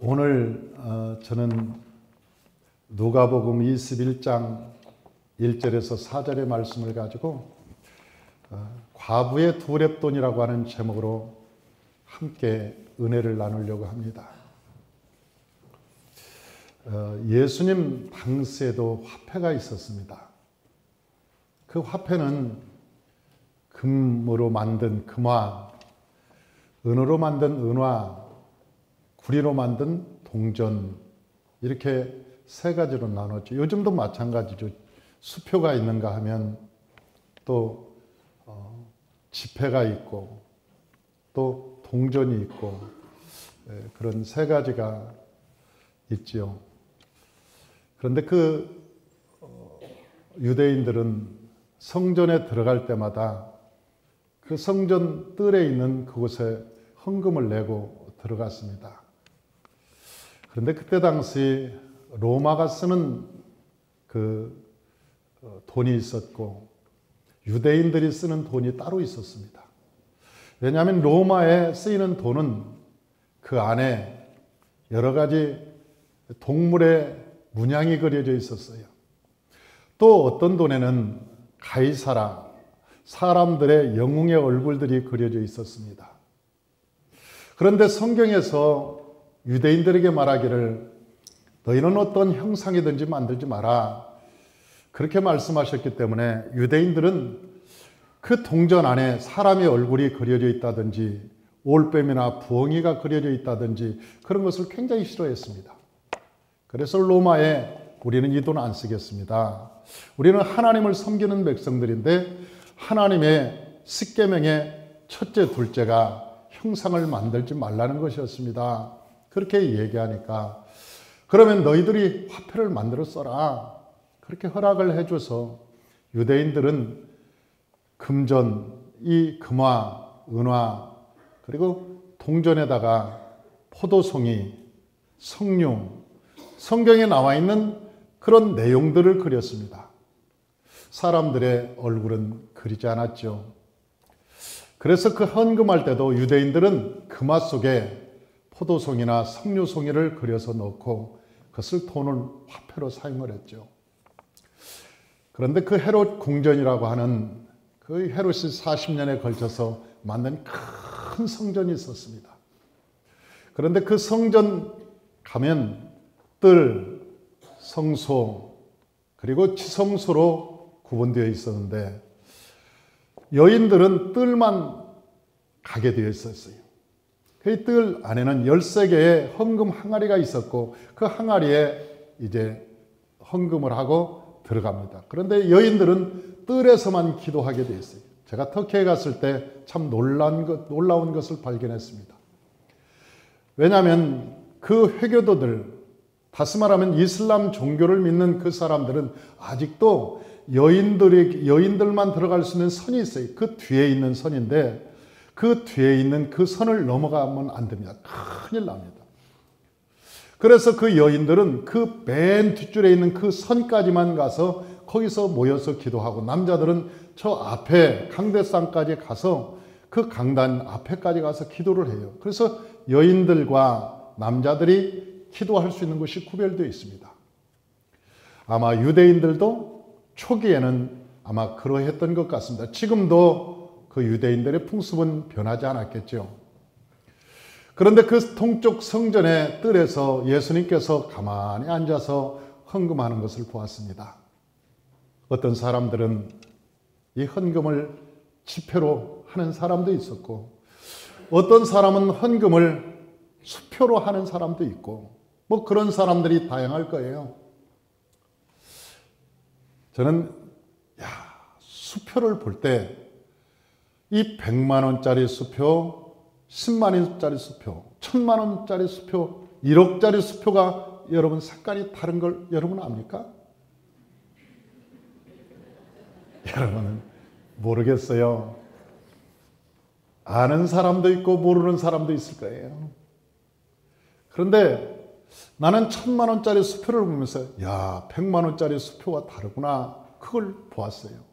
오늘 저는 누가복음 21장 1절에서 4절의 말씀을 가지고 과부의 두 렙돈이라고 하는 제목으로 함께 은혜를 나누려고 합니다. 예수님 당시에도 화폐가 있었습니다. 그 화폐는 금으로 만든 금화, 은으로 만든 은화, 구리로 만든 동전, 이렇게 세 가지로 나눴죠. 요즘도 마찬가지죠. 수표가 있는가 하면 또 지폐가 있고 또 동전이 있고 그런 세 가지가 있지요. 그런데 유대인들은 성전에 들어갈 때마다 그 성전 뜰에 있는 그곳에 헌금을 내고 들어갔습니다. 그런데 그때 당시 로마가 쓰는 돈이 있었고 유대인들이 쓰는 돈이 따로 있었습니다. 왜냐하면 로마에 쓰이는 돈은 그 안에 여러 가지 동물의 문양이 그려져 있었어요. 또 어떤 돈에는 가이사라, 사람들의 영웅의 얼굴들이 그려져 있었습니다. 그런데 성경에서 유대인들에게 말하기를 너희는 어떤 형상이든지 만들지 마라, 그렇게 말씀하셨기 때문에 유대인들은 그 동전 안에 사람의 얼굴이 그려져 있다든지 올빼미나 부엉이가 그려져 있다든지 그런 것을 굉장히 싫어했습니다. 그래서 로마에 우리는 이 돈 안 쓰겠습니다. 우리는 하나님을 섬기는 백성들인데 하나님의 십계명의 첫째, 둘째가 형상을 만들지 말라는 것이었습니다. 그렇게 얘기하니까 그러면 너희들이 화폐를 만들어 써라, 그렇게 허락을 해줘서 유대인들은 금전, 이 금화, 은화, 그리고 동전에다가 포도송이, 석류, 성경에 나와 있는 그런 내용들을 그렸습니다. 사람들의 얼굴은 그리지 않았죠. 그래서 그 헌금할 때도 유대인들은 금화 속에 포도송이나 석류송이를 그려서 넣고 그것을 돈을 화폐로 사용을 했죠. 그런데 그 헤롯 궁전이라고 하는 그 헤롯이 40년에 걸쳐서 만든 큰 성전이 있었습니다. 그런데 그 성전 가면 뜰, 성소, 그리고 지성소로 구분되어 있었는데 여인들은 뜰만 가게 되어 있었어요. 그 뜰 안에는 13개의 헌금 항아리가 있었고 그 항아리에 이제 헌금을 하고 들어갑니다. 그런데 여인들은 뜰에서만 기도하게 되어 있어요. 제가 터키에 갔을 때 참 놀라운 것을 발견했습니다. 왜냐하면 그 회교도들, 다시 말하면 이슬람 종교를 믿는 그 사람들은 아직도 여인들만 들어갈 수 있는 선이 있어요. 그 뒤에 있는 선인데 그 뒤에 있는 그 선을 넘어가면 안 됩니다. 큰일 납니다. 그래서 그 여인들은 그 맨 뒷줄에 있는 그 선까지만 가서 거기서 모여서 기도하고 남자들은 저 앞에 강대상까지 가서 그 강단 앞에까지 가서 기도를 해요. 그래서 여인들과 남자들이 기도할 수 있는 곳이 구별되어 있습니다. 아마 유대인들도 초기에는 아마 그러했던 것 같습니다. 지금도 그 유대인들의 풍습은 변하지 않았겠죠. 그런데 그 동쪽 성전의 뜰에서 예수님께서 가만히 앉아서 헌금하는 것을 보았습니다. 어떤 사람들은 이 헌금을 지폐로 하는 사람도 있었고 어떤 사람은 헌금을 수표로 하는 사람도 있고 뭐 그런 사람들이 다양할 거예요. 저는 수표를 볼 때 이 100만 원짜리 수표, 10만 원짜리 수표, 1000만 원짜리 수표, 1억짜리 수표가 여러분 색깔이 다른 걸 여러분 압니까? 여러분은 모르겠어요. 아는 사람도 있고 모르는 사람도 있을 거예요. 그런데 나는 1000만 원짜리 수표를 보면서 100만 원짜리 수표와 다르구나, 그걸 보았어요.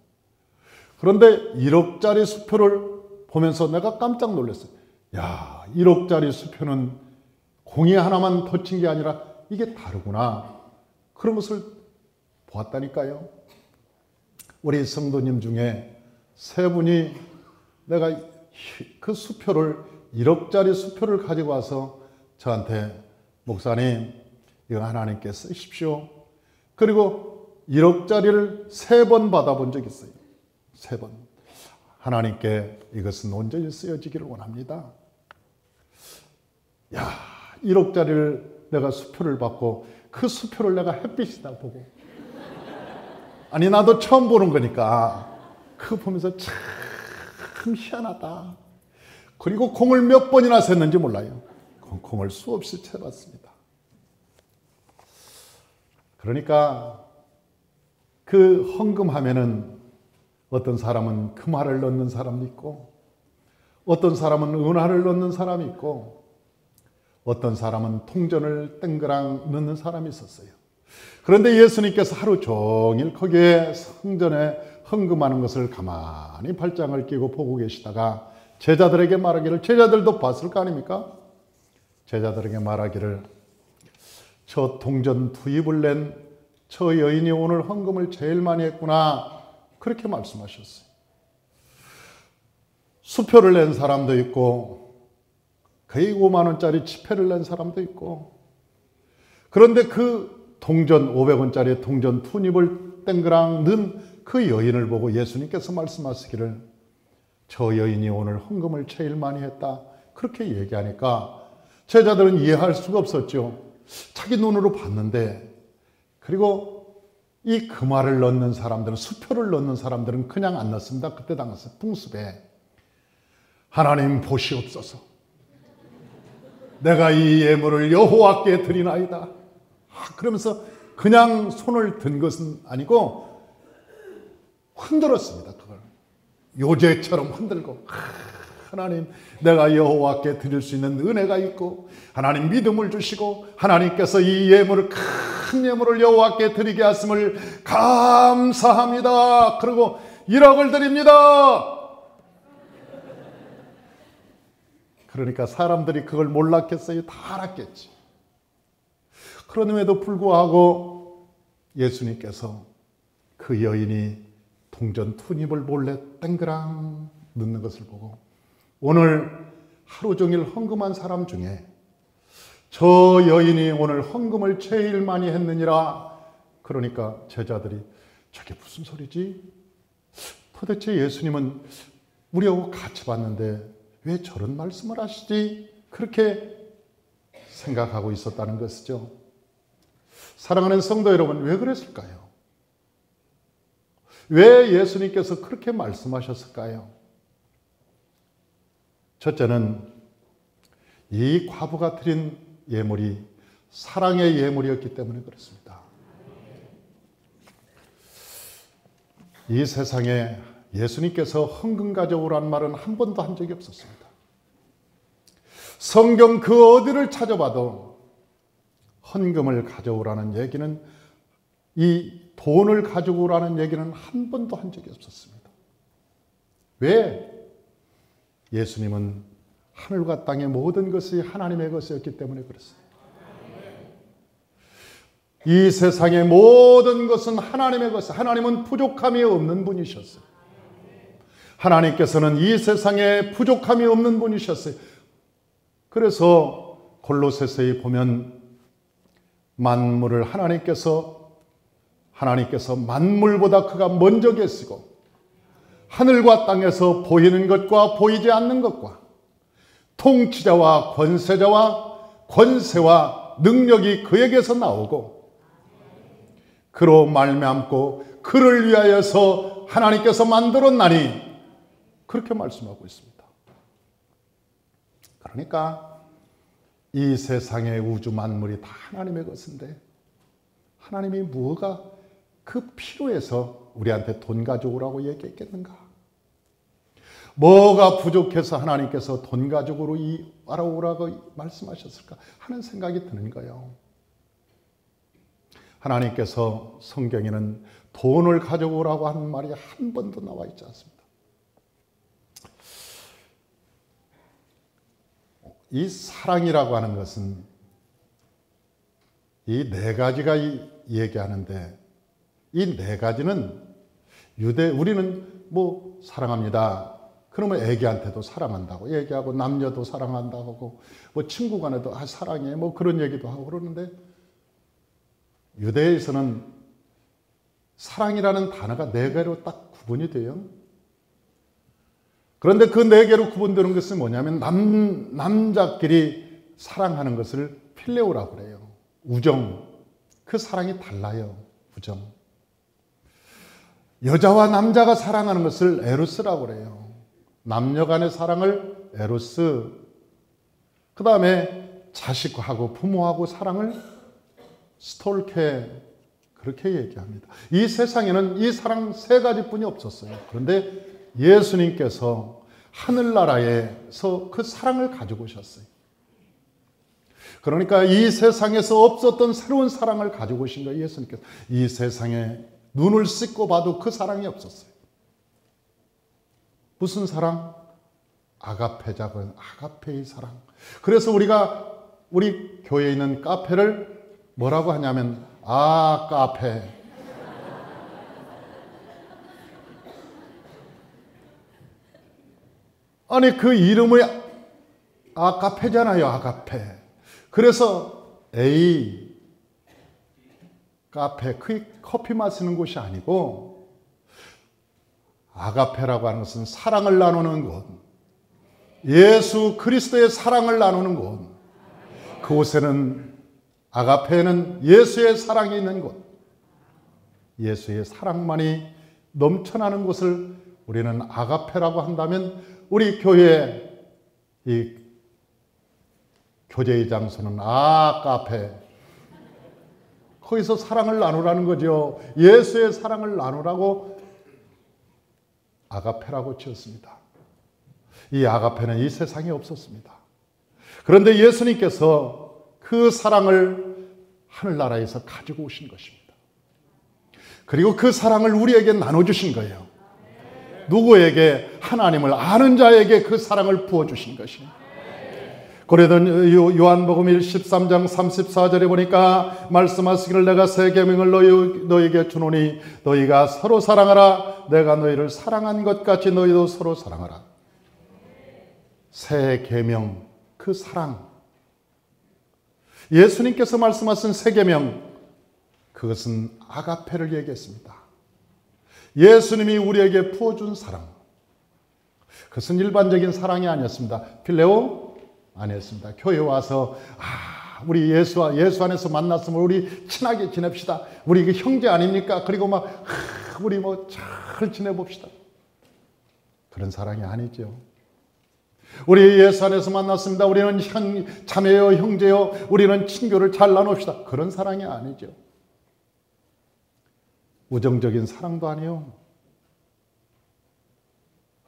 그런데 1억짜리 수표를 보면서 내가 깜짝 놀랐어요. 1억짜리 수표는 공이 하나만 덧친 게 아니라 이게 다르구나. 그런 것을 보았다니까요. 우리 성도님 중에 세 분이 내가 그 수표를 1억짜리 수표를 가지고 와서 저한테 목사님 이거 하나님께 쓰십시오. 그리고 1억짜리를 3번 받아본 적이 있어요. 3번. 하나님께 이것은 온전히 쓰여지기를 원합니다. 야, 1억짜리를 내가 수표를 받고 그 수표를 내가 햇빛이다 보고 아니 나도 처음 보는 거니까 그거 보면서 참 희한하다. 그리고 공을 몇 번이나 셌는지 몰라요. 공을 수없이 채봤습니다. 그러니까 그 헌금하면은 어떤 사람은 금화를 넣는 사람도 있고 어떤 사람은 은화를 넣는 사람이 있고 어떤 사람은 통전을 땡그랑 넣는 사람이 있었어요. 그런데 예수님께서 하루 종일 거기에 성전에 헌금하는 것을 가만히 발장을 끼고 보고 계시다가 제자들에게 말하기를, 제자들도 봤을 거 아닙니까? 제자들에게 말하기를, 저 동전 투입을 낸 저 여인이 오늘 헌금을 제일 많이 했구나. 그렇게 말씀하셨어요. 수표를 낸 사람도 있고 거의 5만 원짜리 지폐를 낸 사람도 있고, 그런데 그 동전 500원짜리 동전 투입을 땡그랑 넣은 그 여인을 보고 예수님께서 말씀하시기를, 저 여인이 오늘 헌금을 제일 많이 했다. 그렇게 얘기하니까 제자들은 이해할 수가 없었죠. 자기 눈으로 봤는데, 그리고 이 금화를 넣는 사람들은, 수표를 넣는 사람들은 그냥 안 넣습니다. 그때 당시 풍습에 하나님 보시옵소서, 내가 이 예물을 여호와께 드리나이다. 그러면서 그냥 손을 든 것은 아니고 흔들었습니다. 그걸 요제처럼 흔들고, 하나님 내가 여호와께 드릴 수 있는 은혜가 있고 하나님 믿음을 주시고 하나님께서 이 예물을, 큰 예물을 여호와께 드리게 하심을 감사합니다. 그리고 1억을 드립니다. 그러니까 사람들이 그걸 몰랐겠어요? 다 알았겠지. 그럼에도 불구하고 예수님께서 그 여인이 동전 투입을 몰래 땡그랑 넣는 것을 보고, 오늘 하루 종일 헌금한 사람 중에 저 여인이 오늘 헌금을 제일 많이 했느니라. 그러니까 제자들이 저게 무슨 소리지? 도대체 예수님은 우리하고 같이 봤는데 왜 저런 말씀을 하시지? 그렇게 생각하고 있었다는 것이죠. 사랑하는 성도 여러분, 왜 그랬을까요? 왜 예수님께서 그렇게 말씀하셨을까요? 첫째는 이 과부가 드린 예물이 사랑의 예물이었기 때문에 그렇습니다. 이 세상에 예수님께서 헌금 가져오라는 말은 한 번도 한 적이 없었습니다. 성경 그 어디를 찾아봐도 헌금을 가져오라는 얘기는, 이 돈을 가져오라는 얘기는 한 번도 한 적이 없었습니다. 왜? 예수님은 하늘과 땅의 모든 것이 하나님의 것이었기 때문에 그렇습니다. 이 세상의 모든 것은 하나님의 것이에요. 하나님은 부족함이 없는 분이셨어요. 하나님께서는 이 세상에 부족함이 없는 분이셨어요. 그래서 골로새서에 보면 만물을 하나님께서 만물보다 그가 먼저 계시고 하늘과 땅에서 보이는 것과 보이지 않는 것과 통치자와 권세자와 권세와 능력이 그에게서 나오고 그로 말미암고 그를 위하여서 하나님께서 만들었나니, 그렇게 말씀하고 있습니다. 그러니까 이 세상의 우주 만물이 다 하나님의 것인데 하나님이 뭐가 그 필요해서 우리한테 돈 가져오라고 얘기했겠는가? 뭐가 부족해서 하나님께서 돈 가지고 알아오라고 말씀하셨을까 하는 생각이 드는 거예요. 하나님께서 성경에는 돈을 가져오라고 하는 말이 한 번도 나와 있지 않습니다. 이 사랑이라고 하는 것은 이 네 가지가 얘기하는데, 이 네 가지는 우리는 뭐 사랑합니다. 그러면 애기한테도 사랑한다고 얘기하고, 남녀도 사랑한다고 하고, 뭐 친구 간에도 사랑해, 뭐 그런 얘기도 하고 그러는데, 유대에서는 사랑이라는 단어가 네 개로 딱 구분이 돼요. 그런데 그 네 개로 구분되는 것은 뭐냐면, 남자끼리 사랑하는 것을 필레오라고 그래요. 우정. 그 사랑이 달라요. 우정. 여자와 남자가 사랑하는 것을 에로스라고 그래요. 남녀 간의 사랑을 에로스. 그 다음에 자식하고 부모하고 사랑을 스톨케. 그렇게 얘기합니다. 이 세상에는 이 사랑 세 가지뿐이 없었어요. 그런데 예수님께서 하늘나라에서 그 사랑을 가지고 오셨어요. 그러니까 이 세상에서 없었던 새로운 사랑을 가지고 오신 거예요. 예수님께서. 이 세상에 눈을 씻고 봐도 그 사랑이 없었어요. 무슨 사랑? 아가페작은 아가페의 사랑. 그래서 우리 교회에 있는 카페를 뭐라고 하냐면 카페. 아니 그 이름이 아가페잖아요. 아가페. 그래서 카페, 커피 마시는 곳이 아니고 아가페라고 하는 것은 사랑을 나누는 곳. 예수 그리스도의 사랑을 나누는 곳. 그곳에는 아가페에는 예수의 사랑이 있는 곳. 예수의 사랑만이 넘쳐나는 곳을 우리는 아가페라고 한다면, 우리 교회의 이 교제의 장소는 카페. 거기서 사랑을 나누라는 거죠. 예수의 사랑을 나누라고 아가페라고 지었습니다. 이 아가페는 이 세상에 없었습니다. 그런데 예수님께서 그 사랑을 하늘나라에서 가지고 오신 것입니다. 그리고 그 사랑을 우리에게 나눠주신 거예요. 누구에게? 하나님을 아는 자에게 그 사랑을 부어주신 것입니다. 고레던 요한복음 13장 34절에 보니까 말씀하시기를 내가 새 계명을 너희에게 주노니 너희가 서로 사랑하라. 내가 너희를 사랑한 것 같이 너희도 서로 사랑하라. 새 계명, 그 사랑. 예수님께서 말씀하신 새 계명, 그것은 아가페를 얘기했습니다. 예수님이 우리에게 부어준 사랑. 그것은 일반적인 사랑이 아니었습니다. 필레오? 아니었습니다. 교회 와서 우리 예수 안에서 만났으면 우리 친하게 지냅시다. 우리 그 형제 아닙니까? 그리고 우리 잘 지내봅시다. 그런 사랑이 아니죠. 우리 예수 안에서 만났습니다. 우리는 자매요, 형제요. 우리는 친교를 잘 나눕시다. 그런 사랑이 아니죠. 우정적인 사랑도 아니요.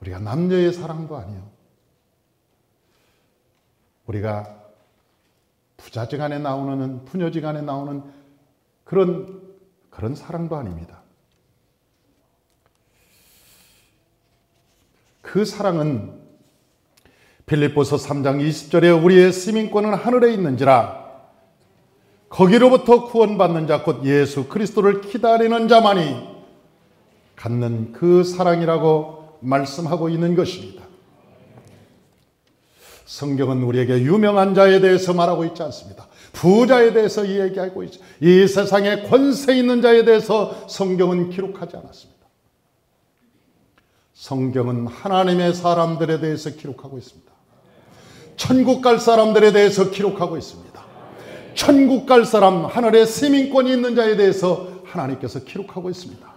우리가 남녀의 사랑도 아니요. 우리가 부자지간에 나오는, 부녀지간에 나오는 그런 사랑도 아닙니다. 그 사랑은 빌립보서 3장 20절에 우리의 시민권은 하늘에 있는지라 거기로부터 구원받는 자 곧 예수 그리스도를 기다리는 자만이 갖는 그 사랑이라고 말씀하고 있는 것입니다. 성경은 우리에게 유명한 자에 대해서 말하고 있지 않습니다. 부자에 대해서 얘기하고 있죠. 이 세상에 권세 있는 자에 대해서 성경은 기록하지 않았습니다. 성경은 하나님의 사람들에 대해서 기록하고 있습니다. 천국 갈 사람들에 대해서 기록하고 있습니다. 천국 갈 사람, 하늘에 시민권이 있는 자에 대해서 하나님께서 기록하고 있습니다.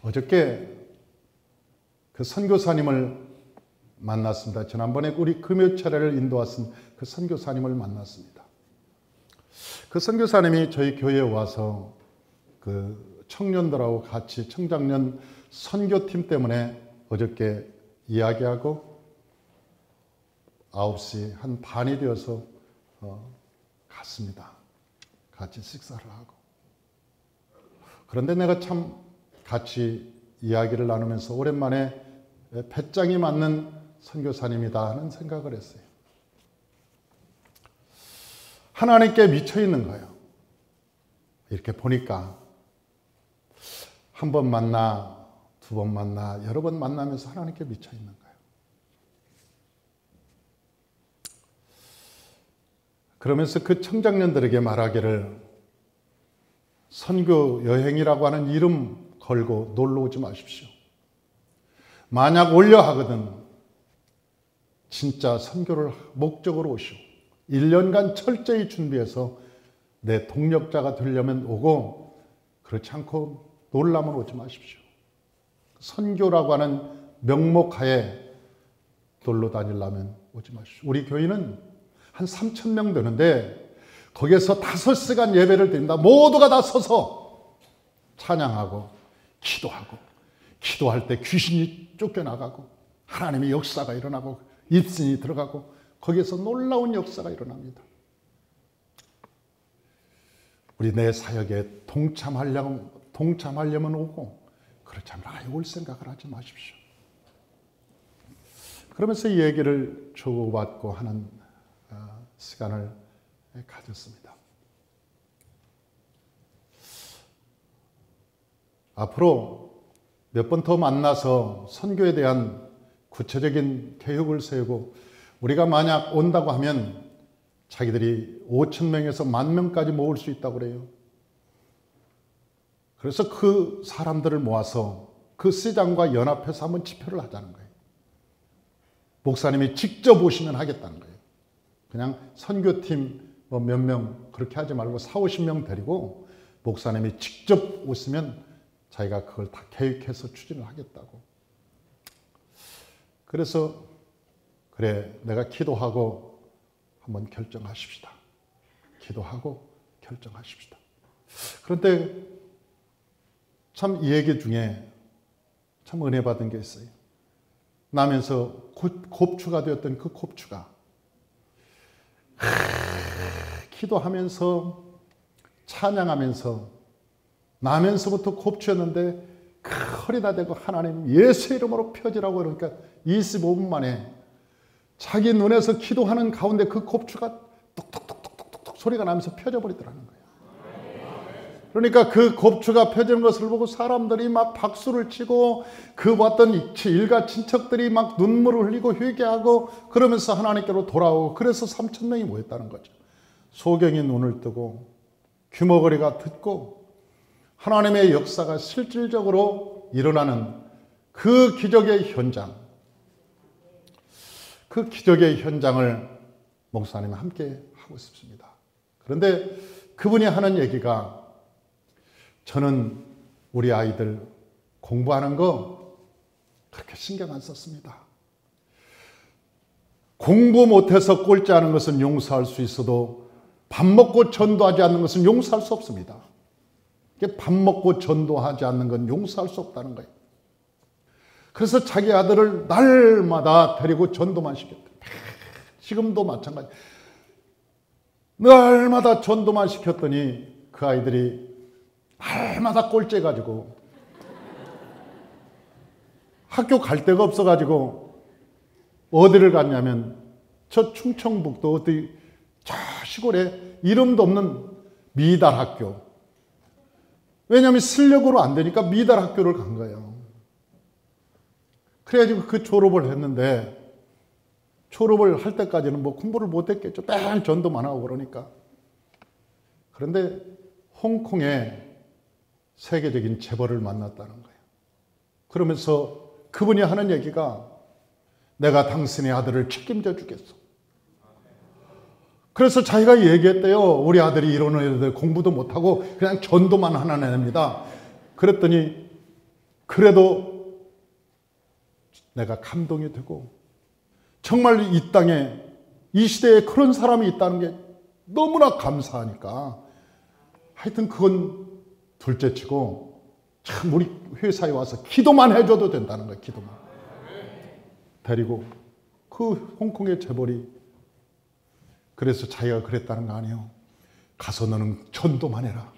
어저께 그 선교사님을 만났습니다. 지난번에 우리 금요 차례를 인도하신 그 선교사님을 만났습니다. 그 선교사님이 저희 교회에 와서 그 청년들하고 같이 청장년 선교팀 때문에 어저께 이야기하고 9시 한 반이 되어서 갔습니다. 같이 식사를 하고. 그런데 내가 참 같이 이야기를 나누면서 오랜만에 배짱이 맞는 선교사님이다 하는 생각을 했어요. 하나님께 미쳐 있는 거예요. 이렇게 보니까 한 번 만나, 두 번 만나, 여러 번 만나면서 하나님께 미쳐 있는 거예요. 그러면서 그 청장년들에게 말하기를 선교 여행이라고 하는 이름 걸고 놀러 오지 마십시오. 만약 올려 하거든 진짜 선교를 목적으로 오시오. 1년간 철저히 준비해서 내 동력자가 되려면 오고 그렇지 않고 놀라면 오지 마십시오. 선교라고 하는 명목하에 놀러 다니려면 오지 마십시오. 우리 교인은 한 3,000명 되는데 거기에서 5시간 예배를 드린다. 모두가 다 서서 찬양하고 기도하고 기도할 때 귀신이 쫓겨나가고 하나님의 역사가 일어나고 입신이 들어가고 거기에서 놀라운 역사가 일어납니다. 우리 내 사역에 동참하려면 오고 그렇지 않으면 아예 올 생각을 하지 마십시오. 그러면서 이 얘기를 주고받고 하는 시간을 가졌습니다. 앞으로 몇 번 더 만나서 선교에 대한 구체적인 계획을 세우고 우리가 만약 온다고 하면 자기들이 5,000명에서 10,000명까지 모을 수 있다고 그래요. 그래서 그 사람들을 모아서 그 시장과 연합해서 한번 집회를 하자는 거예요. 목사님이 직접 오시면 하겠다는 거예요. 그냥 선교팀 뭐 몇 명 그렇게 하지 말고 40-50명 데리고 목사님이 직접 오시면 자기가 그걸 다 계획해서 추진을 하겠다고. 그래서 그래 내가 기도하고 한번 결정하십시다. 기도하고 결정하십시다. 그런데 참 이 얘기 중에 참 은혜 받은 게 있어요. 나면서 곱추가 되었던 그 곱추가 기도하면서 찬양하면서 나면서부터 곱추였는데 허리다 대고 하나님 예수 이름으로 펴지라고 그러니까 25분 만에 자기 눈에서 기도하는 가운데 그 곱추가 똑똑똑똑똑똑 소리가 나면서 펴져 버리더라는 거예요. 그러니까 그 곱추가 펴지는 것을 보고 사람들이 막 박수를 치고 그 봤던 일가 친척들이 막 눈물을 흘리고 회개하고 그러면서 하나님께로 돌아오고 그래서 3,000명이 모였다는 거죠. 소경이 눈을 뜨고 귀머거리가 듣고 하나님의 역사가 실질적으로 일어나는 그 기적의 현장, 그 기적의 현장을 목사님과 함께 하고 싶습니다. 그런데 그분이 하는 얘기가 저는 우리 아이들 공부하는 거 그렇게 신경 안 썼습니다. 공부 못해서 꼴찌하는 것은 용서할 수 있어도 밥 먹고 전도하지 않는 것은 용서할 수 없습니다. 밥 먹고 전도하지 않는 건 용서할 수 없다는 거예요. 그래서 자기 아들을 날마다 데리고 전도만 시켰대요. 지금도 마찬가지. 날마다 전도만 시켰더니 그 아이들이 날마다 꼴찌해가지고 학교 갈 데가 없어가지고 어디를 갔냐면 저 충청북도 어디 저 시골에 이름도 없는 미달 학교. 왜냐하면 실력으로 안 되니까 미달 학교를 간 거예요. 그래가지고 그 졸업을 했는데 졸업을 할 때까지는 뭐 공부를 못했겠죠. 매일 전도만 하고 그러니까. 그런데 홍콩에 세계적인 재벌을 만났다는 거예요. 그러면서 그분이 하는 얘기가 내가 당신의 아들을 책임져 주겠어. 그래서 자기가 얘기했대요. 우리 아들이 이런 애들 공부도 못하고 그냥 전도만 하는 애입니다. 그랬더니 그래도 내가 감동이 되고 정말 이 땅에 이 시대에 그런 사람이 있다는 게 너무나 감사하니까 하여튼 그건 둘째치고 참 우리 회사에 와서 기도만 해줘도 된다는 거예요. 기도만. 데리고 그 홍콩의 재벌이 그래서 자기가 그랬다는 거 아니에요. 가서 너는 전도만 해라.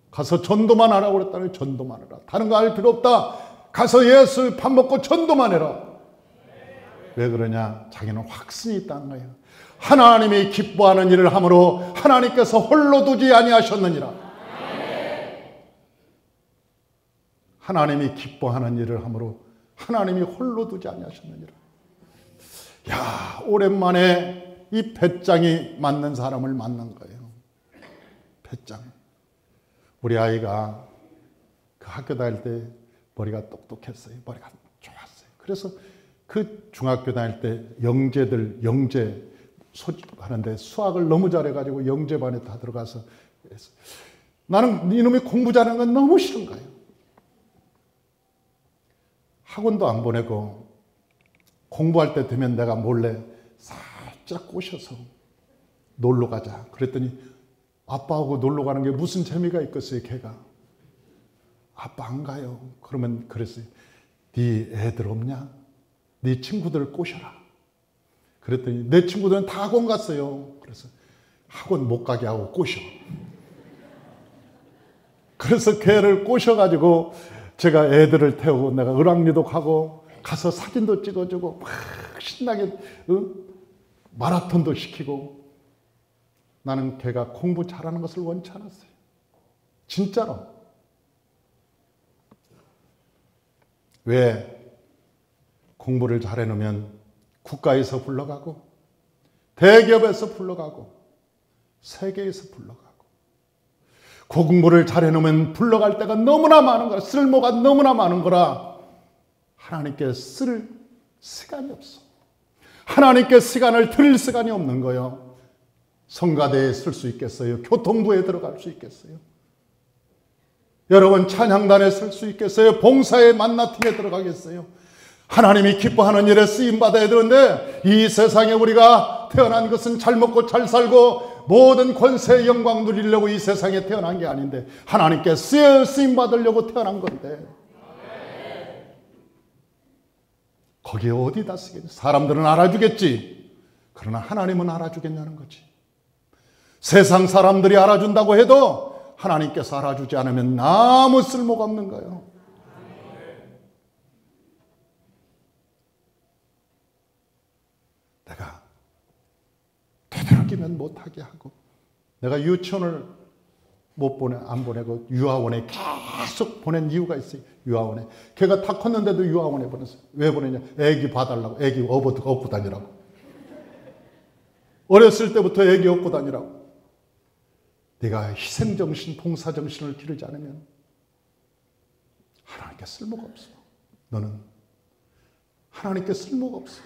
가서 전도만 하라고 그랬다는 거예요. 전도만 해라. 다른 거 할 필요 없다. 가서 예수 밥 먹고 전도만 해라. 왜 그러냐? 자기는 확신이 있다는 거예요. 하나님이 기뻐하는 일을 함으로 하나님께서 홀로 두지 아니하셨느니라. 하나님이 기뻐하는 일을 함으로 하나님이 홀로 두지 아니하셨느니라. 야, 오랜만에 이 배짱이 맞는 사람을 만난 거예요. 배짱. 우리 아이가 그 학교 다닐 때 머리가 똑똑했어요. 머리가 좋았어요. 그래서 그 중학교 다닐 때 영재 소집하는데 수학을 너무 잘해가지고 영재반에 다 들어가서 나는 이놈이 공부 잘하는 건 너무 싫은 거예요. 학원도 안 보내고 공부할 때 되면 내가 몰래 살짝 꼬셔서 놀러 가자. 그랬더니 아빠하고 놀러 가는 게 무슨 재미가 있겠어요, 걔가. 아빠 안 가요. 그러면 그랬어요. 네 애들 없냐? 네 친구들 꼬셔라. 그랬더니 내 친구들은 다 학원 갔어요. 그래서 학원 못 가게 하고 꼬셔. 그래서 걔를 꼬셔가지고 제가 애들을 태우고 내가 을왕리도 가고 가서 사진도 찍어주고 막 신나게 마라톤도 시키고. 나는 걔가 공부 잘하는 것을 원치 않았어요. 진짜로. 왜? 공부를 잘해놓으면 국가에서 불러가고 대기업에서 불러가고 세계에서 불러가고 공부를 잘해놓으면 불러갈 때가 너무나 많은 거라. 쓸모가 너무나 많은 거라 하나님께 쓸 시간이 없어. 하나님께 시간을 드릴 시간이 없는 거예요. 성가대에 쓸 수 있겠어요? 교통부에 들어갈 수 있겠어요? 여러분 찬양단에 쓸 수 있겠어요? 봉사의 만나팀에 들어가겠어요? 하나님이 기뻐하는 일에 쓰임받아야 되는데 이 세상에 우리가 태어난 것은 잘 먹고 잘 살고 모든 권세의 영광 누리려고 이 세상에 태어난 게 아닌데 하나님께 쓰임받으려고 태어난 건데 거기에 어디다 쓰겠냐? 사람들은 알아주겠지. 그러나 하나님은 알아주겠냐는 거지. 세상 사람들이 알아준다고 해도 하나님께서 알아주지 않으면 아무 쓸모가 없는 거예요. 내가 되도록이면 못하게 하고 내가 유치원을 안 보내고 유아원에 계속 보낸 이유가 있어요. 유아원에. 걔가 다 컸는데도 유아원에 보냈어요. 왜 보내냐? 애기 봐달라고. 애기 업고 다니라고. 어렸을 때부터 애기 업고 다니라고. 네가 희생정신, 봉사정신을 기르지 않으면 하나님께 쓸모가 없어. 너는 하나님께 쓸모가 없어.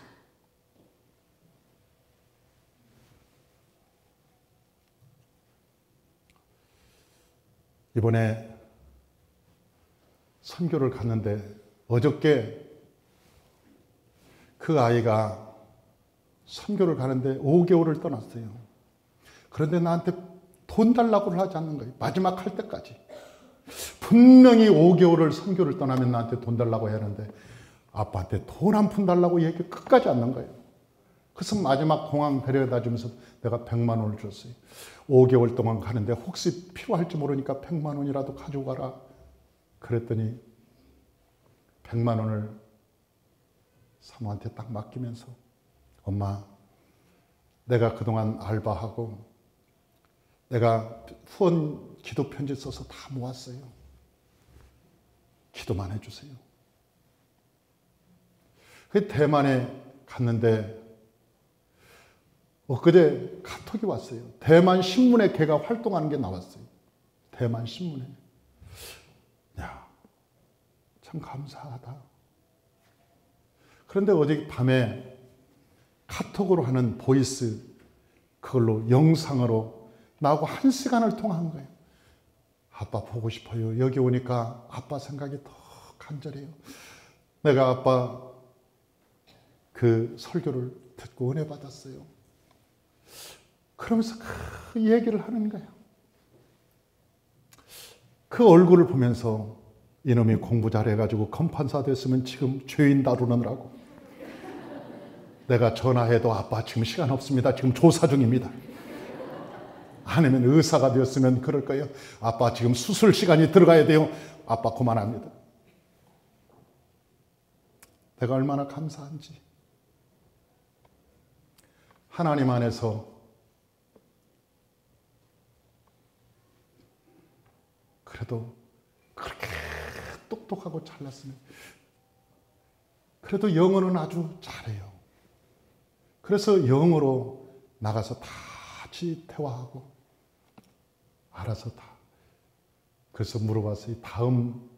이번에 선교를 갔는데 어저께 그 아이가 선교를 가는데 5개월을 떠났어요. 그런데 나한테 돈 달라고를 하지 않는 거예요. 마지막 할 때까지. 분명히 5개월을 선교를 떠나면 나한테 돈 달라고 해야 하는데 아빠한테 돈 한 푼 달라고 얘기 끝까지 않는 거예요. 그래서 마지막 공항 데려다 주면서 내가 100만 원을 줬어요. 5개월 동안 가는데 혹시 필요할지 모르니까 100만 원이라도 가지고 가라. 그랬더니 100만 원을 사모한테 딱 맡기면서 엄마, 내가 그동안 알바하고 내가 후원 기도 편지 써서 다 모았어요. 기도만 해주세요. 그 대만에 갔는데 엊그제 카톡이 왔어요. 대만 신문에 걔가 활동하는 게 나왔어요. 대만 신문에. 야, 참 감사하다. 그런데 어제 밤에 카톡으로 하는 보이스 그걸로 영상으로 나하고 1시간을 통화한 거예요. 아빠 보고 싶어요. 여기 오니까 아빠 생각이 더 간절해요. 내가 아빠 그 설교를 듣고 은혜 받았어요. 그러면서 그 얘기를 하는 거예요. 그 얼굴을 보면서 이놈이 공부 잘해가지고 검판사 됐으면 지금 죄인 다루느라고. 내가 전화해도 아빠 지금 시간 없습니다. 지금 조사 중입니다. 아니면 의사가 되었으면 그럴 거예요. 아빠 지금 수술 시간이 들어가야 돼요. 아빠 그만합니다. 내가 얼마나 감사한지. 하나님 안에서 그래도 그렇게 똑똑하고 잘났으면 그래도 영어는 아주 잘해요. 그래서 영어로 나가서 다 같이 대화하고 알아서 다. 그래서 물어봤어요. 다음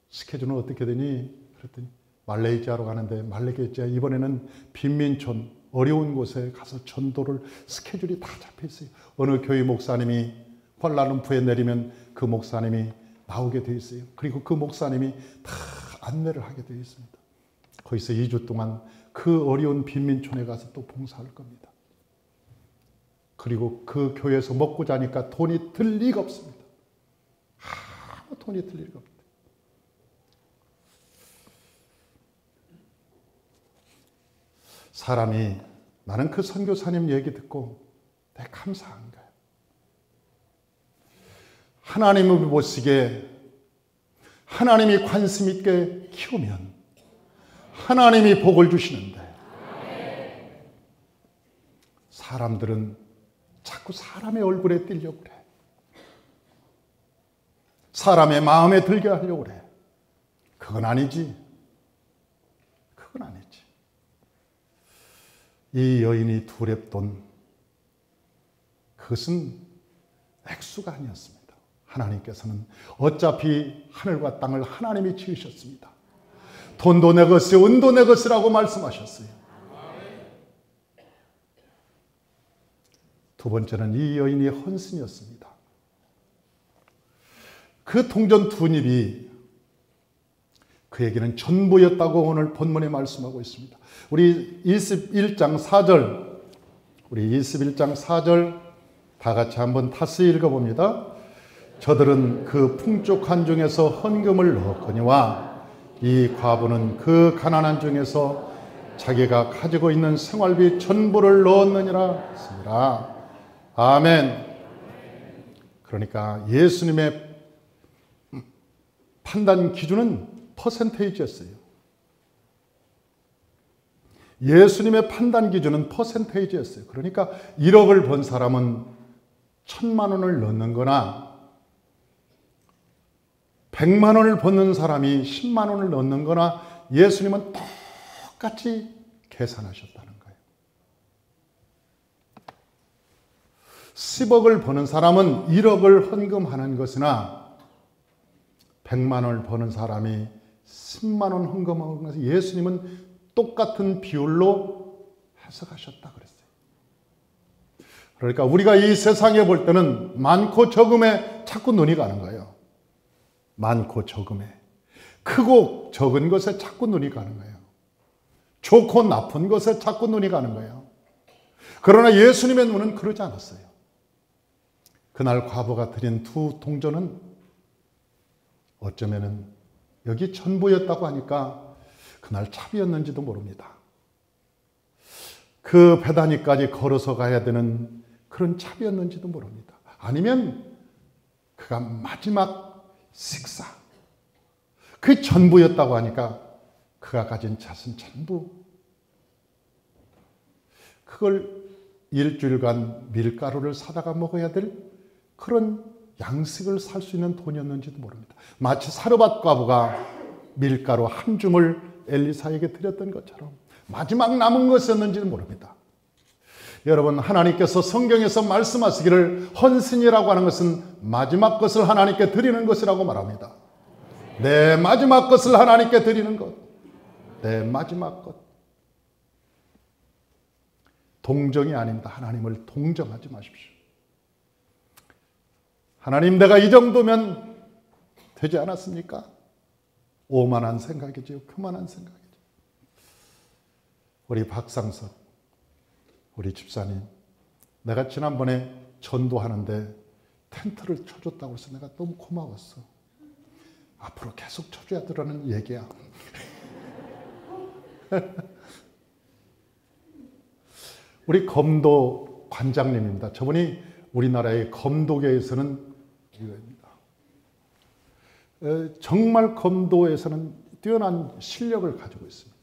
스케줄은 어떻게 되니? 그랬더니 말레이시아로 가는데 말레이시아 이번에는 빈민촌 어려운 곳에 가서 전도를 스케줄이 다 잡혀 있어요. 어느 교회 목사님이 쿠알라룸푸르에 내리면 그 목사님이 나오게 되어 있어요. 그리고 그 목사님이 다 안내를 하게 되어 있습니다. 거기서 2주 동안 그 어려운 빈민촌에 가서 또 봉사할 겁니다. 그리고 그 교회에서 먹고 자니까 돈이 들 리가 없습니다. 아무 돈이 들 리가 없습니다. 사람이 나는 그 선교사님 얘기 듣고 되게 감사한 거예요. 하나님을 보시기에 하나님이 관심 있게 키우면 하나님이 복을 주시는데 사람들은 자꾸 사람의 얼굴에 띄려고 그래. 사람의 마음에 들게 하려고 그래. 그건 아니지. 그건 아니지. 이 여인이 두 렙돈, 그것은 액수가 아니었습니다. 하나님께서는 어차피 하늘과 땅을 하나님이 지으셨습니다. 돈도 내 것이요 은도 내 것이라고 말씀하셨어요. 두 번째는 이 여인이 헌신이었습니다. 그 동전 두 입이 그에게는 전부였다고 오늘 본문에 말씀하고 있습니다. 우리 21장 4절, 우리 21장 4절 다 같이 한번 다시 읽어봅니다. 저들은 그 풍족한 중에서 헌금을 넣었거니와 이 과부는 그 가난한 중에서 자기가 가지고 있는 생활비 전부를 넣었느니라 했습니다. 아멘. 그러니까 예수님의 판단 기준은 퍼센테이지였어요. 예수님의 판단 기준은 퍼센테이지였어요. 그러니까 1억을 번 사람은 1,000만 원을 넣는 거나 100만 원을 버는 사람이 10만 원을 넣는 거나 예수님은 똑같이 계산하셨다는 거예요. 10억을 버는 사람은 1억을 헌금하는 것이나 100만 원을 버는 사람이 10만 원 헌금하는 것은 예수님은 똑같은 비율로 해석하셨다 그랬어요. 그러니까 우리가 이 세상에 볼 때는 많고 적음에 자꾸 눈이 가는 거예요. 많고 적음에. 크고 적은 것에 자꾸 눈이 가는 거예요. 좋고 나쁜 것에 자꾸 눈이 가는 거예요. 그러나 예수님의 눈은 그러지 않았어요. 그날 과부가 드린 두 동전은 어쩌면은 여기 전부였다고 하니까 그날 차비였는지도 모릅니다. 그 배단위까지 걸어서 가야 되는 그런 차비였는지도 모릅니다. 아니면 그가 마지막 식사, 그 전부였다고 하니까 그가 가진 잣은 전부, 그걸 일주일간 밀가루를 사다가 먹어야 될 그런 양식을 살 수 있는 돈이었는지도 모릅니다. 마치 사르밧 과부가 밀가루 한 줌을 엘리사에게 드렸던 것처럼 마지막 남은 것이었는지도 모릅니다. 여러분, 하나님께서 성경에서 말씀하시기를 헌신이라고 하는 것은 마지막 것을 하나님께 드리는 것이라고 말합니다. 내 마지막 것을 하나님께 드리는 것. 내 마지막 것. 동정이 아닙니다. 하나님을 동정하지 마십시오. 하나님, 내가 이 정도면 되지 않았습니까? 오만한 생각이지요. 그만한 생각이죠. 우리 박상석, 우리 집사님, 내가 지난번에 전도하는데 텐트를 쳐줬다고 해서 내가 너무 고마웠어. 앞으로 계속 쳐줘야 되라는 얘기야. 우리 검도 관장님입니다. 저분이 우리나라의 검도계에서는 이거입니다. 정말 검도에서는 뛰어난 실력을 가지고 있습니다.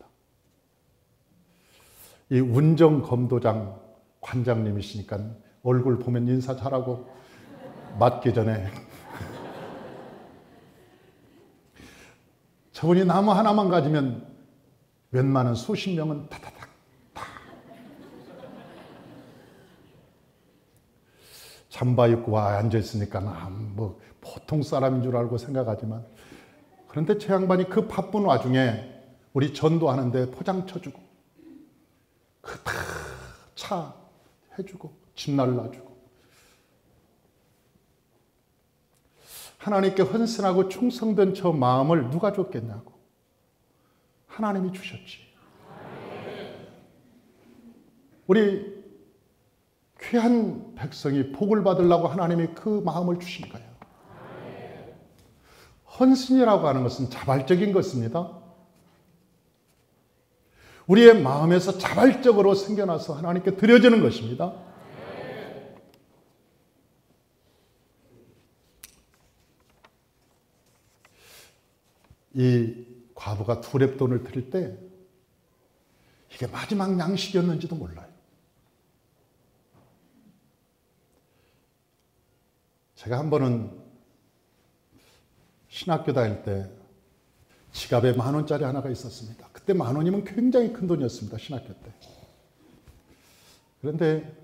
이 운정 검도장 관장님이시니까 얼굴 보면 인사 잘하고 맞기 전에 저분이 나무 하나만 가지면 웬만한 수십 명은 타타닥 다 잠바 입고 와 앉아있으니까 뭐 보통 사람인 줄 알고 생각하지만, 그런데 제 양반이 그 바쁜 와중에 우리 전도하는데 포장 쳐주고 그 다 차 해주고 집 날라주고 하나님께 헌신하고 충성된 저 마음을 누가 줬겠냐고. 하나님이 주셨지. 우리 귀한 백성이 복을 받으려고 하나님이 그 마음을 주신 거예요. 헌신이라고 하는 것은 자발적인 것입니다. 우리의 마음에서 자발적으로 생겨나서 하나님께 드려지는 것입니다. 이 과부가 2렙돈을 드릴 때 이게 마지막 양식이었는지도 몰라요. 제가 한 번은 신학교 다닐 때 지갑에 10,000원짜리 하나가 있었습니다. 그때 10,000원이면 굉장히 큰 돈이었습니다. 신학교 때. 그런데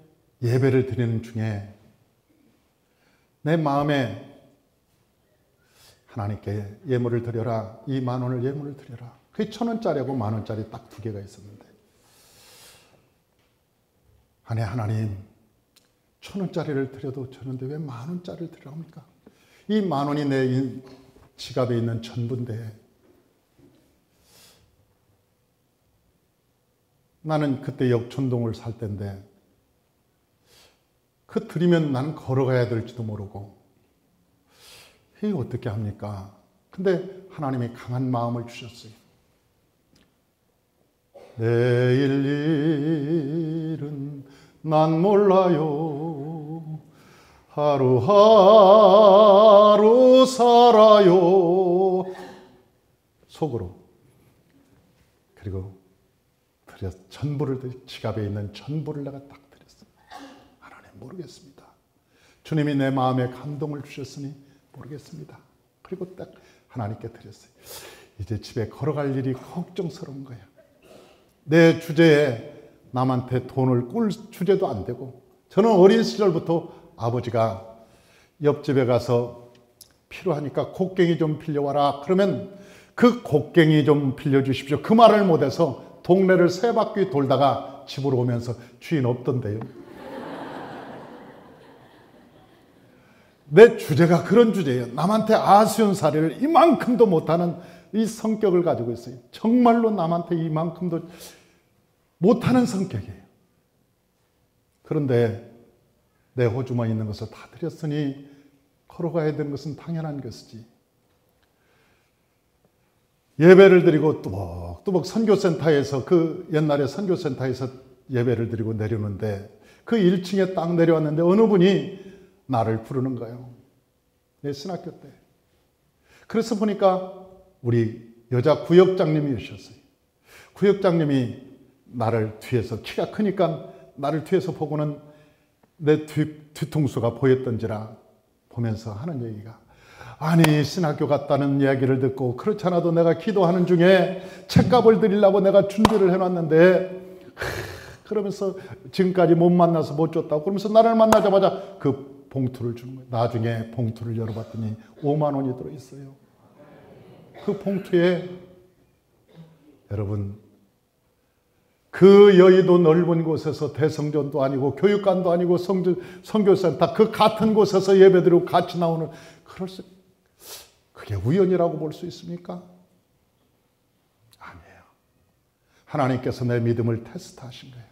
예배를 드리는 중에 내 마음에 하나님께 예물을 드려라. 이 10,000원을 예물을 드려라. 그게 1,000원짜리하고 10,000원짜리 딱 2개가 있었는데, 아니 하나님 1,000원짜리를 드려도 되는데 왜 10,000원짜리를 드리라 합니까? 이 10,000원이 내 지갑에 있는 전부인데, 나는 그때 역촌동을 살 때인데 그 드리면 나는 걸어가야 될지도 모르고 이게 어떻게 합니까? 근데 하나님이 강한 마음을 주셨어요. 내일 일은 난 몰라요. 하루하루 살아요. 속으로. 그리고 전부를, 지갑에 있는 전부를 내가 딱 드렸어요. 하나님 모르겠습니다. 주님이 내 마음에 감동을 주셨으니 모르겠습니다. 그리고 딱 하나님께 드렸어요. 이제 집에 걸어갈 일이 걱정스러운 거야. 내 주제에 남한테 돈을 꿀 주제도 안 되고, 저는 어린 시절부터 아버지가 옆집에 가서 필요하니까 곡괭이 좀 빌려와라. 그러면 그 곡괭이 좀 빌려주십시오. 그 말을 못해서 동네를 3바퀴 돌다가 집으로 오면서 주인 없던데요. 내 주제가 그런 주제예요. 남한테 아쉬운살이를 이만큼도 못하는 이 성격을 가지고 있어요. 정말로 남한테 이만큼도 못하는 성격이에요. 그런데 내 호주머니에 있는 것을 다 드렸으니 걸어가야 되는 것은 당연한 것이지. 예배를 드리고 뚜벅뚜벅 선교센터에서, 그 옛날에 선교센터에서 예배를 드리고 내려오는데 그 1층에 딱 내려왔는데 어느 분이 나를 부르는 거예요. 내 신학교 때. 그래서 보니까 우리 여자 구역장님이 오셨어요. 구역장님이 나를 뒤에서, 키가 크니까 나를 뒤에서 보고는 내 뒤통수가 보였던지라 보면서 하는 얘기가, 아니 신학교 갔다는 이야기를 듣고 그렇지 않아도 내가 기도하는 중에 책값을 드리려고 내가 준비를 해놨는데 그러면서 지금까지 못 만나서 못 줬다고 그러면서 나를 만나자마자 그 봉투를 주는 거예요. 나중에 봉투를 열어봤더니 5만 원이 들어있어요. 그 봉투에 여러분, 그 여의도 넓은 곳에서 대성전도 아니고 교육관도 아니고 선교센터 그 같은 곳에서 예배드리고 같이 나오는, 그게 우연이라고 볼 수 있습니까? 아니에요. 하나님께서 내 믿음을 테스트하신 거예요.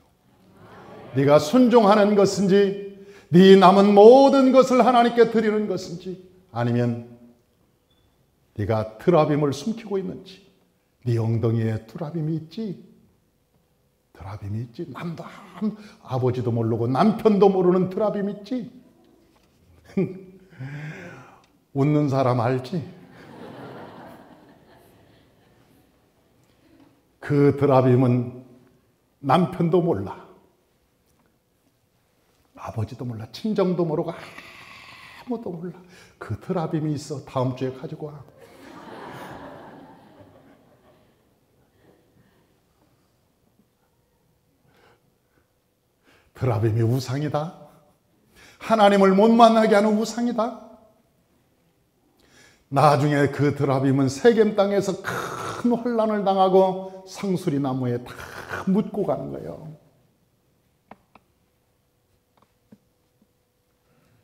네가 순종하는 것인지, 네 남은 모든 것을 하나님께 드리는 것인지, 아니면 네가 트라빔을 숨기고 있는지. 네 엉덩이에 트라빔이 있지. 트라빔이 있지. 남도 아버지도 모르고 남편도 모르는 트라빔 있지. 웃는 사람 알지? 그 트라빔은 남편도 몰라. 아버지도 몰라, 친정도 모르고 아무도 몰라. 그 드라빔이 있어. 다음 주에 가지고 와. 드라빔이 우상이다. 하나님을 못 만나게 하는 우상이다. 나중에 그 드라빔은 세겜 땅에서 큰 혼란을 당하고 상수리 나무에 다 묻고 가는 거예요.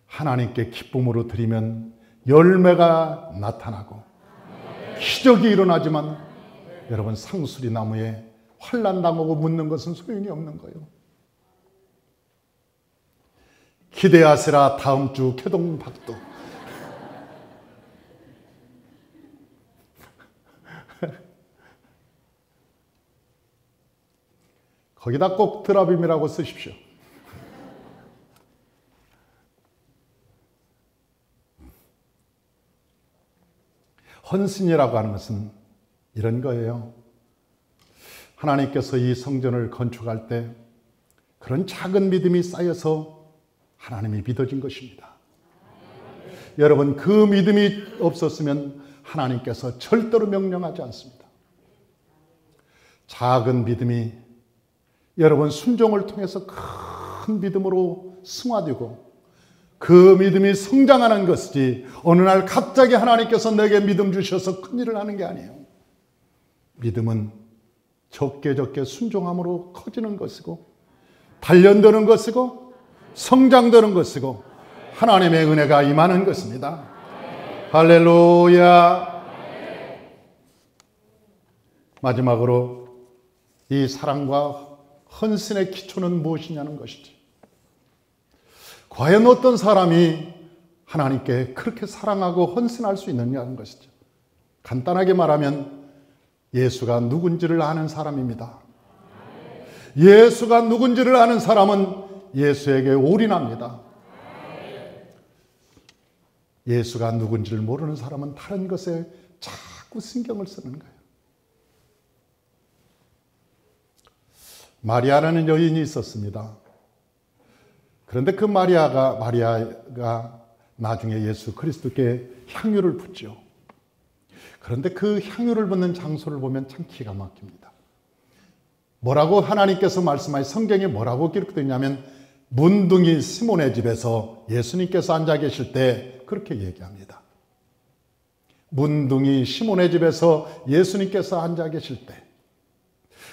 하나님께 기쁨으로 드리면 열매가 나타나고 기적이 일어나지만 여러분, 상수리 나무에 환난 당하고 묻는 것은 소용이 없는 거예요. 기대하세라. 다음 주 개동박도. 거기다 꼭 드라빔이라고 쓰십시오. 헌신이라고 하는 것은 이런 거예요. 하나님께서 이 성전을 건축할 때 그런 작은 믿음이 쌓여서 하나님이 믿어진 것입니다. 여러분, 그 믿음이 없었으면 하나님께서 절대로 명령하지 않습니다. 작은 믿음이 여러분 순종을 통해서 큰 믿음으로 승화되고 그 믿음이 성장하는 것이지, 어느 날 갑자기 하나님께서 내게 믿음 주셔서 큰일을 하는 게 아니에요. 믿음은 적게 적게 순종함으로 커지는 것이고 단련되는 것이고 성장되는 것이고 하나님의 은혜가 임하는 것입니다. 할렐루야. 마지막으로 이 사랑과 헌신의 기초는 무엇이냐는 것이지. 과연 어떤 사람이 하나님께 그렇게 사랑하고 헌신할 수 있느냐는 것이죠. 간단하게 말하면 예수가 누군지를 아는 사람입니다. 예수가 누군지를 아는 사람은 예수에게 올인합니다. 예수가 누군지를 모르는 사람은 다른 것에 자꾸 신경을 쓰는 거예요. 마리아라는 여인이 있었습니다. 그런데 그 마리아가 나중에 예수 그리스도께 향유를 붓죠. 그런데 그 향유를 붓는 장소를 보면 참 기가 막힙니다. 뭐라고 하나님께서 말씀하신 성경에 뭐라고 기록되어 있냐면, 문둥이 시몬의 집에서 예수님께서 앉아 계실 때 그렇게 얘기합니다. 문둥이 시몬의 집에서 예수님께서 앉아 계실 때.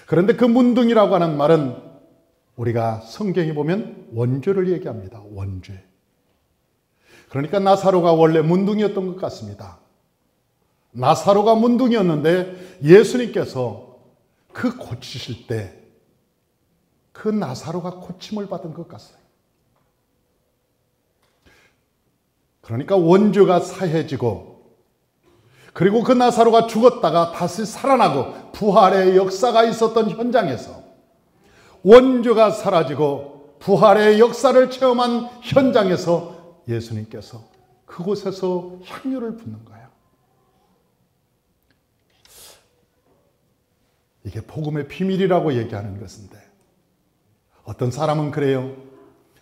그런데 그 문둥이라고 하는 말은 우리가 성경에 보면 원죄를 얘기합니다. 원죄. 그러니까 나사로가 원래 문둥이였던 것 같습니다. 나사로가 문둥이였는데 예수님께서 그 고치실 때 그 나사로가 고침을 받은 것 같아요. 그러니까 원죄가 사해지고, 그리고 그 나사로가 죽었다가 다시 살아나고 부활의 역사가 있었던 현장에서, 원죄가 사라지고 부활의 역사를 체험한 현장에서 예수님께서 그곳에서 향유를 붓는 거예요. 이게 복음의 비밀이라고 얘기하는 것인데, 어떤 사람은 그래요.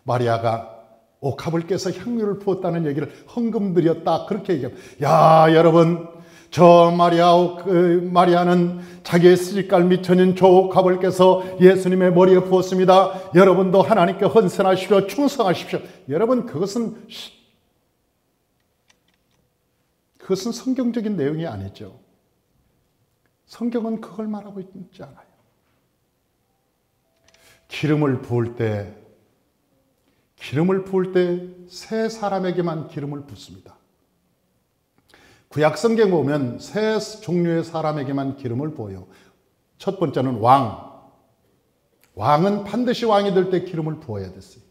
마리아가 옥합을 깨서 향유를 부었다는 얘기를 헌금드렸다, 그렇게 얘기합니다. 야, 여러분, 저 마리아는 자기의 시집갈 미천인 저 옥합을 깨서 예수님의 머리에 부었습니다. 여러분도 하나님께 헌신하십시오. 충성하십시오. 여러분, 그것은 성경적인 내용이 아니죠. 성경은 그걸 말하고 있지 않아요. 기름을 부을 때 세 사람에게만 기름을 붓습니다. 구약 성경 보면 세 종류의 사람에게만 기름을 부어요. 첫 번째는 왕은 반드시 왕이 될 때 기름을 부어야 됐어요.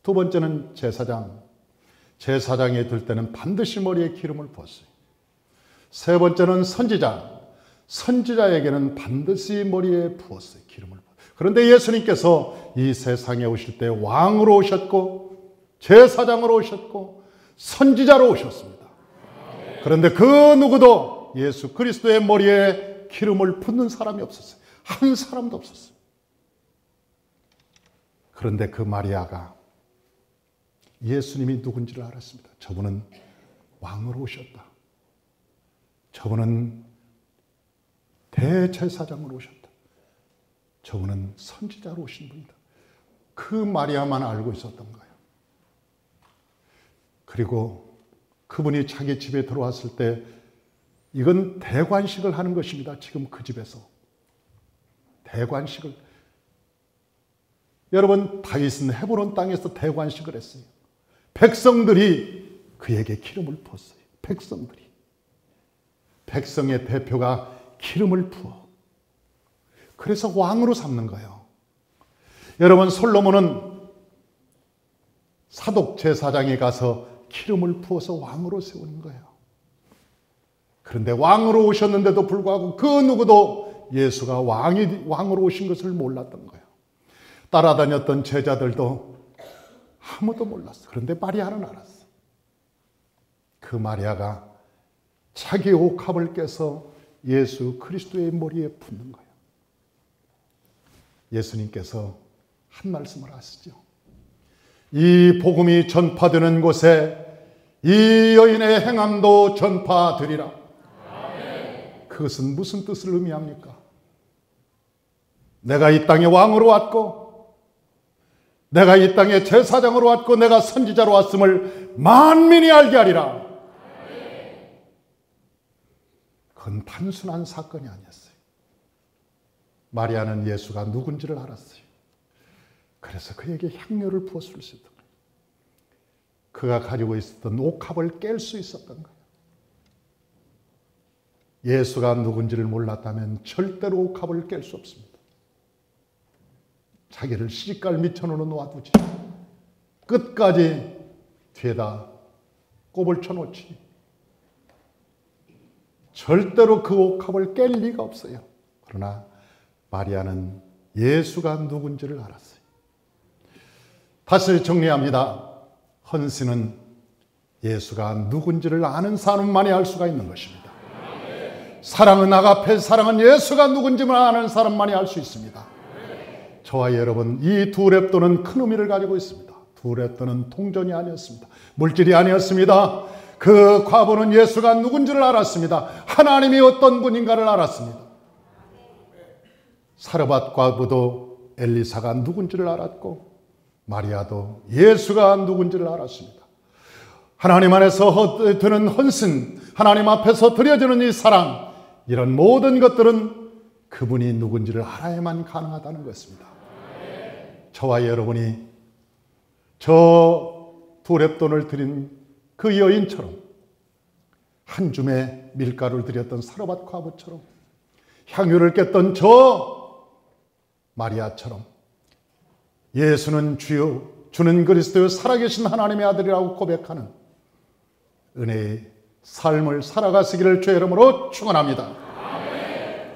두 번째는 제사장이 될 때는 반드시 머리에 기름을 부었어요. 세 번째는 선지자에게는 반드시 머리에 부었어요. 기름을 부었어요. 그런데 예수님께서 이 세상에 오실 때 왕으로 오셨고, 제사장으로 오셨고, 선지자로 오셨습니다. 그런데 그 누구도 예수 그리스도의 머리에 기름을 붓는 사람이 없었어요. 한 사람도 없었어요. 그런데 그 마리아가 예수님이 누군지를 알았습니다. 저분은 왕으로 오셨다. 저분은 대제사장으로 오셨다. 저분은 선지자로 오신 분이다. 그 마리아만 알고 있었던 거예요. 그리고 그분이 자기 집에 들어왔을 때 이건 대관식을 하는 것입니다. 지금 그 집에서. 대관식을. 여러분, 다윗은 헤브론 땅에서 대관식을 했어요. 백성들이 그에게 기름을 부었어요. 백성들이. 백성의 대표가 기름을 부어. 그래서 왕으로 삼는 거예요. 여러분, 솔로몬은 사독 제사장에 가서 기름을 부어서 왕으로 세우는 거예요. 그런데 왕으로 오셨는데도 불구하고 그 누구도 예수가 왕으로 오신 것을 몰랐던 거예요. 따라다녔던 제자들도 아무도 몰랐어. 그런데 마리아는 알았어. 그 마리아가 자기 옥합을 깨서 예수 그리스도의 머리에 붓는 거예요. 예수님께서 한 말씀을 하시죠. 이 복음이 전파되는 곳에 이 여인의 행함도 전파되리라. 그것은 무슨 뜻을 의미합니까? 내가 이 땅에 왕으로 왔고, 내가 이 땅에 제사장으로 왔고, 내가 선지자로 왔음을 만민이 알게 하리라. 그건 단순한 사건이 아니었어요. 마리아는 예수가 누군지를 알았어요. 그래서 그에게 향료를 부었을 수 있던 거예요. 그가 가지고 있었던 옥합을 깰 수 있었던 거예요. 예수가 누군지를 몰랐다면 절대로 옥합을 깰 수 없습니다. 자기를 시집갈 미천으로 놓아두지. 끝까지 뒤에다 꼽을 쳐놓지. 절대로 그 옥합을 깰 리가 없어요. 그러나 마리아는 예수가 누군지를 알았어요. 다시 정리합니다. 헌신은 예수가 누군지를 아는 사람만이 알 수가 있는 것입니다. 사랑은 아가페, 사랑은 예수가 누군지만 아는 사람만이 알 수 있습니다. 저와 여러분, 이 두 랩도는 큰 의미를 가지고 있습니다. 두 랩도는 통전이 아니었습니다. 물질이 아니었습니다. 그 과부는 예수가 누군지를 알았습니다. 하나님이 어떤 분인가를 알았습니다. 사르밧 과부도 엘리사가 누군지를 알았고, 마리아도 예수가 누군지를 알았습니다. 하나님 안에서 드는 헌신, 하나님 앞에서 드려지는 이 사랑, 이런 모든 것들은 그분이 누군지를 알아야만 가능하다는 것입니다. 저와 여러분이 저 두 렙돈을 드린 그 여인처럼, 한 줌의 밀가루를 드렸던 사르밧 과부처럼, 향유를 깼던 저 마리아처럼 예수는 주요, 주는 그리스도요 살아계신 하나님의 아들이라고 고백하는 은혜의 삶을 살아가시기를 주의 이름으로 축원합니다.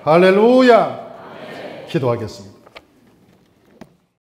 할렐루야. 기도하겠습니다.